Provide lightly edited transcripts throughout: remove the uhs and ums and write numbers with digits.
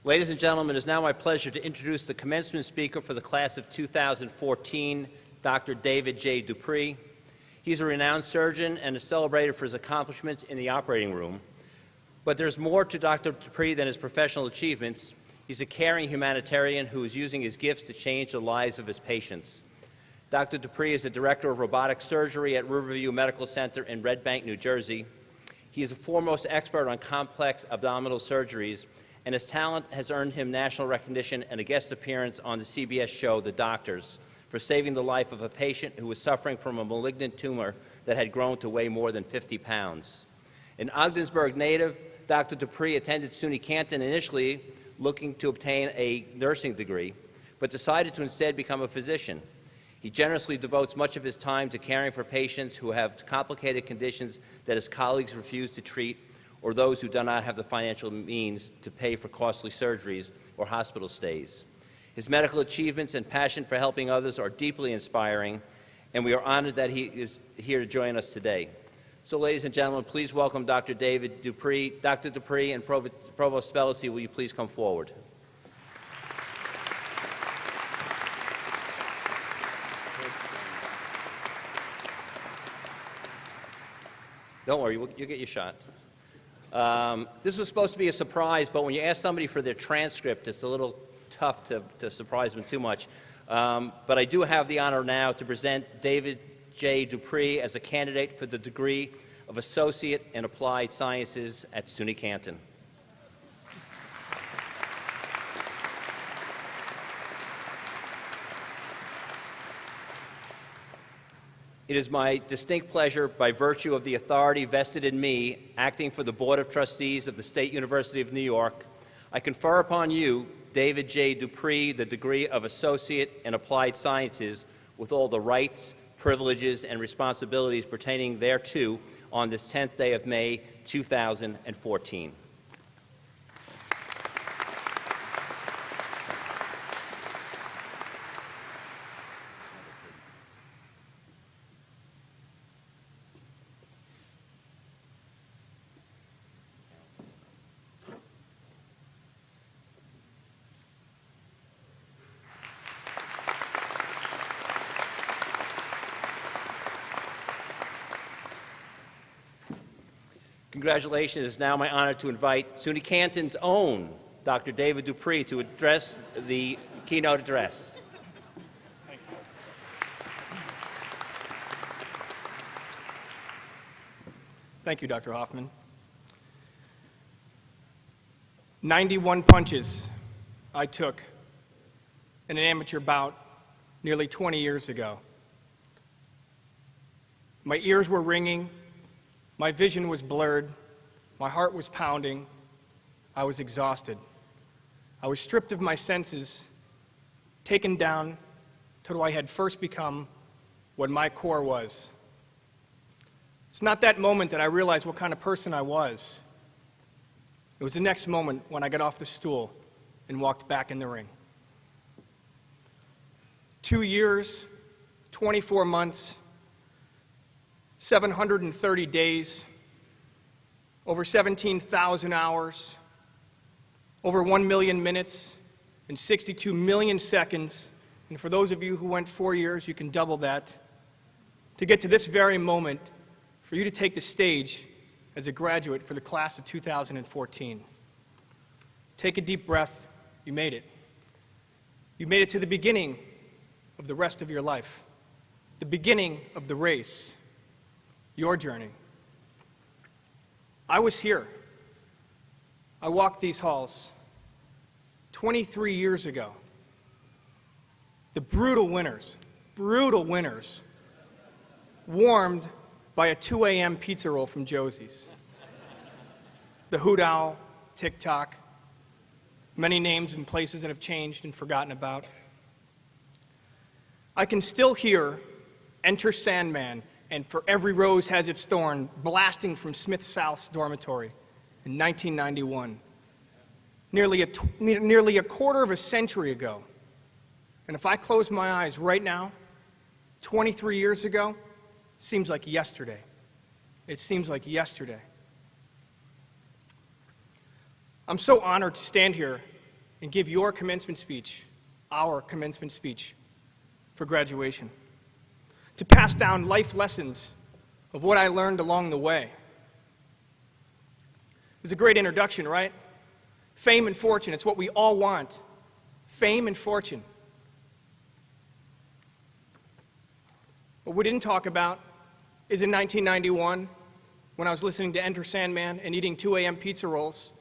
Ladies and gentlemen, it is now my pleasure to introduce the commencement speaker for the class of 2014, Dr. David J. Dupree. He's a renowned surgeon and is celebrated for his accomplishments in the operating room. But there's more to Dr. Dupree than his professional achievements. He's a caring humanitarian who is using his gifts to change the lives of his patients. Dr. Dupree is the director of robotic surgery at Riverview Medical Center in Red Bank, New Jersey. He is a foremost expert on complex abdominal surgeries, and his talent has earned him national recognition and a guest appearance on the CBS show The Doctors for saving the life of a patient who was suffering from a malignant tumor that had grown to weigh more than 50 pounds. An Ogdensburg native, Dr. Dupree attended SUNY Canton initially looking to obtain a nursing degree, but decided to instead become a physician. He generously devotes much of his time to caring for patients who have complicated conditions that his colleagues refuse to treat, or those who do not have the financial means to pay for costly surgeries or hospital stays. His medical achievements and passion for helping others are deeply inspiring, and we are honored that he is here to join us today. So, ladies and gentlemen, please welcome Dr. David Dupree. Dr. Dupree and Provost Spellacy, will you please come forward? Don't worry, you'll get your shot. This was supposed to be a surprise, but when you ask somebody for their transcript, it's a little tough to surprise them too much. But I do have the honor now to present David J. Dupree as a candidate for the degree of Associate in Applied Sciences at SUNY Canton. It is my distinct pleasure, by virtue of the authority vested in me, acting for the Board of Trustees of the State University of New York, I confer upon you, David J. Dupree, the degree of Associate in Applied Sciences, with all the rights, privileges, and responsibilities pertaining thereto on this 10th day of May, 2014. Congratulations. It is now my honor to invite SUNY Canton's own Dr. David Dupree to address the keynote address. Thank you. Thank you, Dr. Hoffman. 91 punches I took in an amateur bout nearly 20 years ago. My ears were ringing. My vision was blurred, my heart was pounding, I was exhausted. I was stripped of my senses, taken down till I had first become what my core was. It's not that moment that I realized what kind of person I was. It was the next moment when I got off the stool and walked back in the ring. 2 years, 24 months, 730 days, over 17,000 hours, over 1 million minutes, and 62 million seconds. And for those of you who went 4 years, you can double that, to get to this very moment, for you to take the stage as a graduate for the class of 2014. Take a deep breath. You made it. You made it to the beginning of the rest of your life, the beginning of the race. Your journey. I was here. I walked these halls 23 years ago. The brutal winters, warmed by a 2 a.m. pizza roll from Josie's. The Hoot Owl, TikTok, many names and places that have changed and forgotten about. I can still hear Enter Sandman and For Every Rose Has Its Thorn blasting from Smith South's dormitory in 1991, nearly a quarter of a century ago. And if I close my eyes right now, 23 years ago, seems like yesterday. It seems like yesterday. I'm so honored to stand here and give your commencement speech, our commencement speech, for graduation. To pass down life lessons of what I learned along the way. It was a great introduction, right? Fame and fortune, it's what we all want. Fame and fortune. What we didn't talk about is in 1991, when I was listening to Enter Sandman and eating 2 a.m. pizza rolls,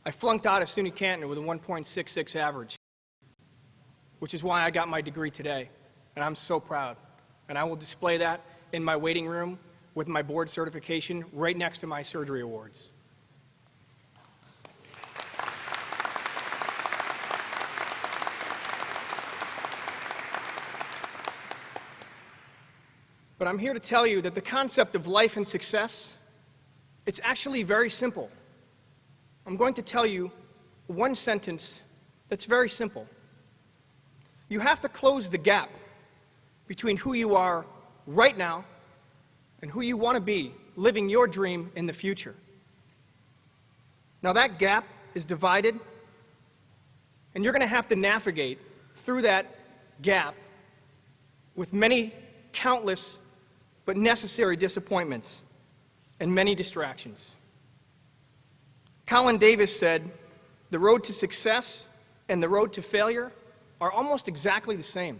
I flunked out of SUNY Canton with a 1.66 average, which is why I got my degree today, and I'm so proud. And I will display that in my waiting room with my board certification right next to my surgery awards. But I'm here to tell you that the concept of life and success, it's actually very simple. I'm going to tell you one sentence that's very simple. You have to close the gap between who you are right now and who you want to be living your dream in the future. Now that gap is divided, and you're going to have to navigate through that gap with many countless but necessary disappointments and many distractions. Colin Davis said, "The road to success and the road to failure are almost exactly the same."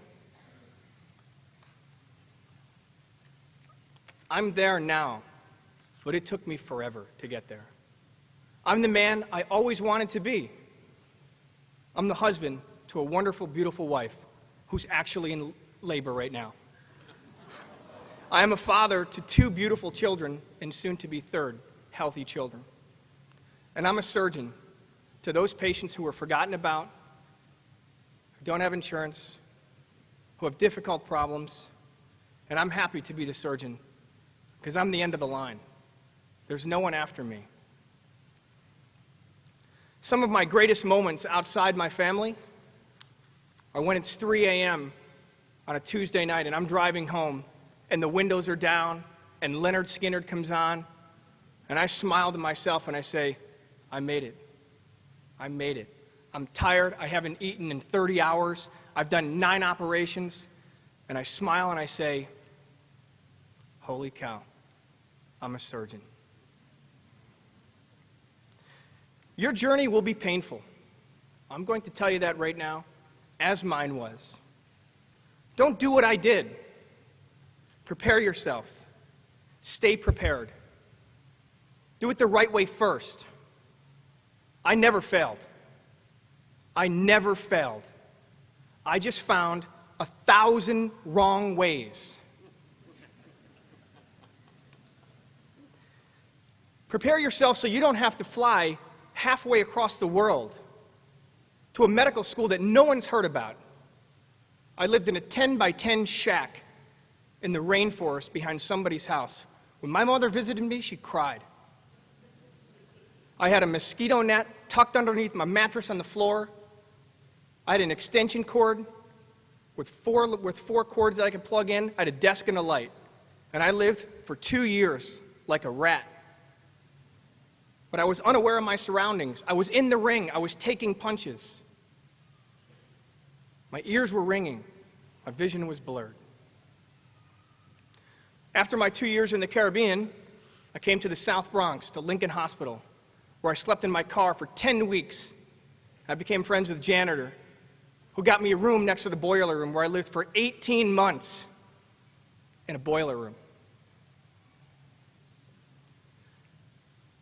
I'm there now, but it took me forever to get there. I'm the man I always wanted to be. I'm the husband to a wonderful, beautiful wife who's actually in labor right now. I am a father to 2 beautiful children and soon to be 3rd, healthy children. And I'm a surgeon to those patients who are forgotten about, who don't have insurance, who have difficult problems, and I'm happy to be the surgeon because I'm the end of the line. There's no one after me. Some of my greatest moments outside my family are when it's 3 a.m. on a Tuesday night and I'm driving home and the windows are down and Leonard Skinner comes on and I smile to myself and I say, I made it. I made it. I'm tired. I haven't eaten in 30 hours. I've done 9 operations. And I smile and I say, holy cow, I'm a surgeon. Your journey will be painful. I'm going to tell you that right now, as mine was. Don't do what I did. Prepare yourself. Stay prepared. Do it the right way first. I never failed. I never failed. I just found 1,000 wrong ways. Prepare yourself so you don't have to fly halfway across the world to a medical school that no one's heard about. I lived in a 10-by-10 shack in the rainforest behind somebody's house. When my mother visited me, she cried. I had a mosquito net tucked underneath my mattress on the floor. I had an extension cord with four cords that I could plug in. I had a desk and a light. And I lived for 2 years like a rat. But I was unaware of my surroundings. I was in the ring. I was taking punches. My ears were ringing. My vision was blurred. After my 2 years in the Caribbean, I came to the South Bronx, to Lincoln Hospital, where I slept in my car for 10 weeks. I became friends with a janitor who got me a room next to the boiler room where I lived for 18 months in a boiler room.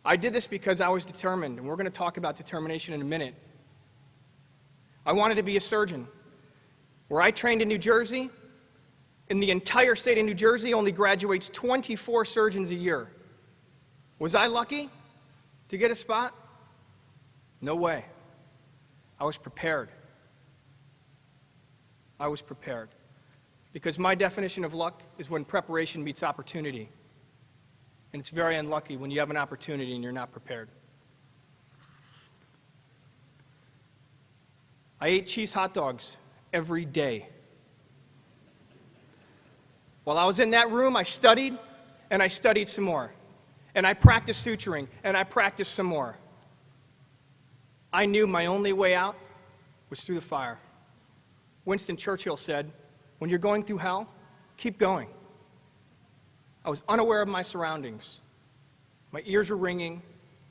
I did this because I was determined, and we're going to talk about determination in a minute. I wanted to be a surgeon. Where I trained in New Jersey, in the entire state of New Jersey, only graduates 24 surgeons a year. Was I lucky to get a spot? No way. I was prepared. I was prepared. Because my definition of luck is when preparation meets opportunity. And it's very unlucky when you have an opportunity and you're not prepared. I ate cheese hot dogs every day. While I was in that room, I studied, and I studied some more. And I practiced suturing, and I practiced some more. I knew my only way out was through the fire. Winston Churchill said, "When you're going through hell, keep going." I was unaware of my surroundings. My ears were ringing,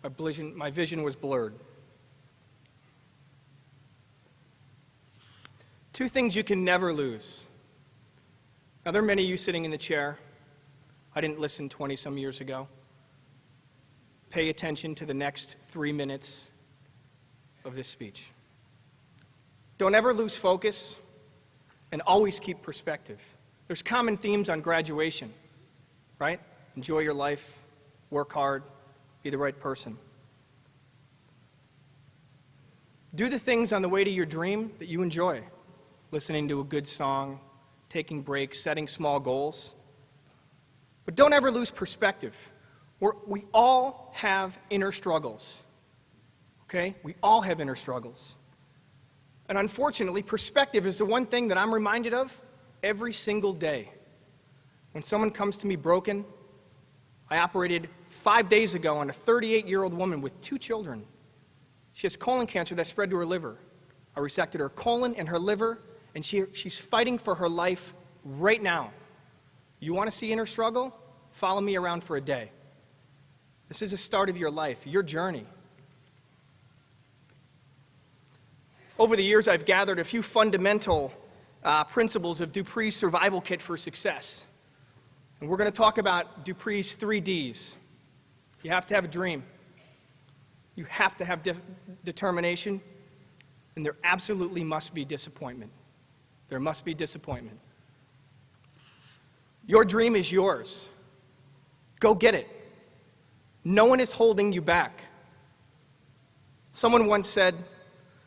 my vision was blurred. Two things you can never lose. Now, there are many of you sitting in the chair. I didn't listen 20-some years ago. Pay attention to the next 3 minutes of this speech. Don't ever lose focus, and always keep perspective. There's common themes on graduation, right? Enjoy your life, work hard, be the right person. Do the things on the way to your dream that you enjoy. Listening to a good song, taking breaks, setting small goals. But don't ever lose perspective. We all have inner struggles, okay? We all have inner struggles. And unfortunately, perspective is the one thing that I'm reminded of every single day. When someone comes to me broken, I operated 5 days ago on a 38-year-old woman with 2 children. She has colon cancer that spread to her liver. I resected her colon and her liver, and she's fighting for her life right now. You want to see inner struggle? Follow me around for a day. This is the start of your life, your journey. Over the years, I've gathered a few fundamental principles of Dupree's survival kit for success. And we're going to talk about Dupree's 3 Ds. You have to have a dream. You have to have determination. And there absolutely must be disappointment. There must be disappointment. Your dream is yours. Go get it. No one is holding you back. Someone once said,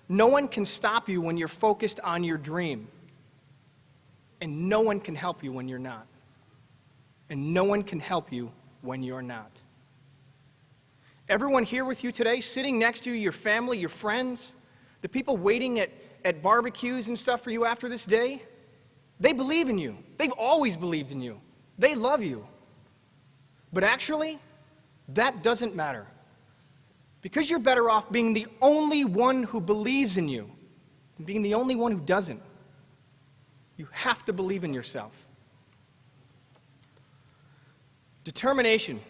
"No one can stop you when you're focused on your dream. And no one can help you when you're not. And no one can help you when you're not." Everyone here with you today, sitting next to you, your family, your friends, the people waiting at barbecues and stuff for you after this day, they believe in you. They've always believed in you. They love you. But actually, that doesn't matter. Because you're better off being the only one who believes in you than being the only one who doesn't. You have to believe in yourself. Determination.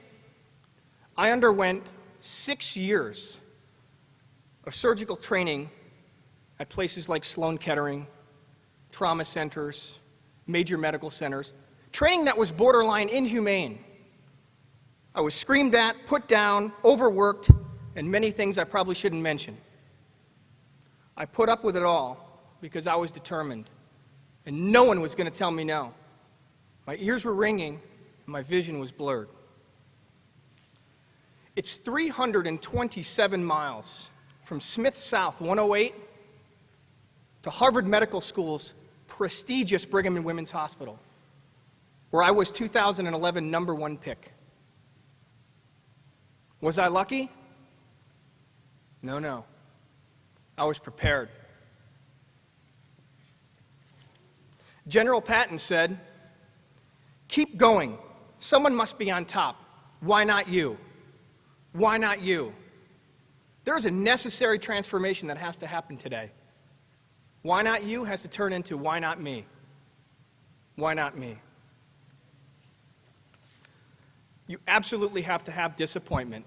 I underwent 6 years of surgical training at places like Sloan Kettering, trauma centers, major medical centers, training that was borderline inhumane. I was screamed at, put down, overworked, and many things I probably shouldn't mention. I put up with it all because I was determined, and no one was going to tell me no. My ears were ringing, and my vision was blurred. It's 327 miles from Smith South 108 to Harvard Medical School's prestigious Brigham and Women's Hospital, where I was 2011 #1 pick. Was I lucky? No. I was prepared. General Patton said, "Keep going. Someone must be on top. Why not you? Why not you?" There is a necessary transformation that has to happen today. Why not you has to turn into why not me? Why not me? You absolutely have to have disappointment.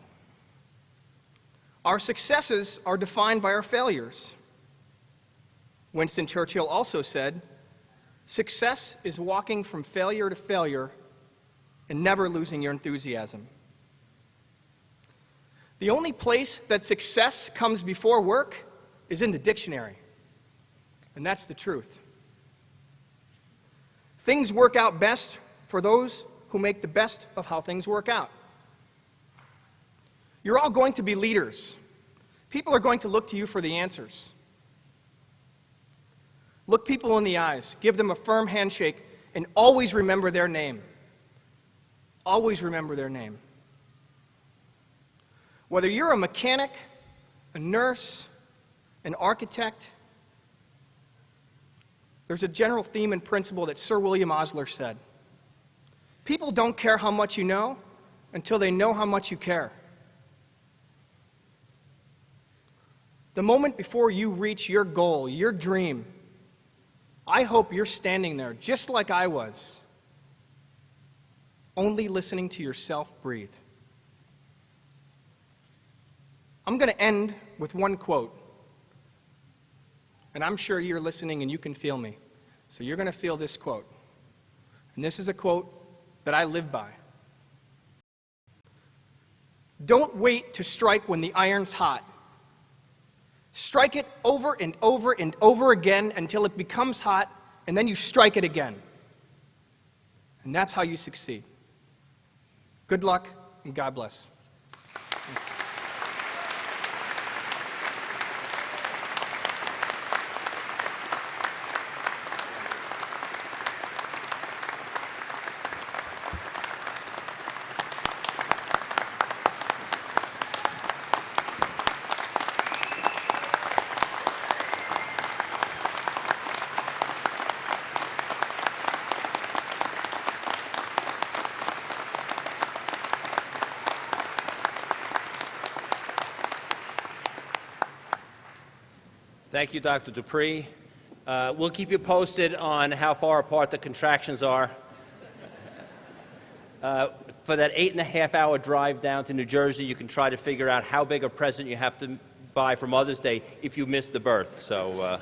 Our successes are defined by our failures. Winston Churchill also said, "Success is walking from failure to failure and never losing your enthusiasm." The only place that success comes before work is in the dictionary, and that's the truth. Things work out best for those who make the best of how things work out. You're all going to be leaders. People are going to look to you for the answers. Look people in the eyes, give them a firm handshake, and always remember their name. Always remember their name. Whether you're a mechanic, a nurse, an architect, there's a general theme and principle that Sir William Osler said. People don't care how much you know until they know how much you care. The moment before you reach your goal, your dream, I hope you're standing there just like I was, only listening to yourself breathe. I'm going to end with one quote. And I'm sure you're listening and you can feel me. So you're going to feel this quote. And this is a quote that I live by. Don't wait to strike when the iron's hot. Strike it over and over and over again until it becomes hot, and then you strike it again. And that's how you succeed. Good luck, and God bless. Thank you, Dr. Dupree. We'll keep you posted on how far apart the contractions are. For that 8.5-hour drive down to New Jersey, you can try to figure out how big a present you have to buy for Mother's Day if you missed the birth. So.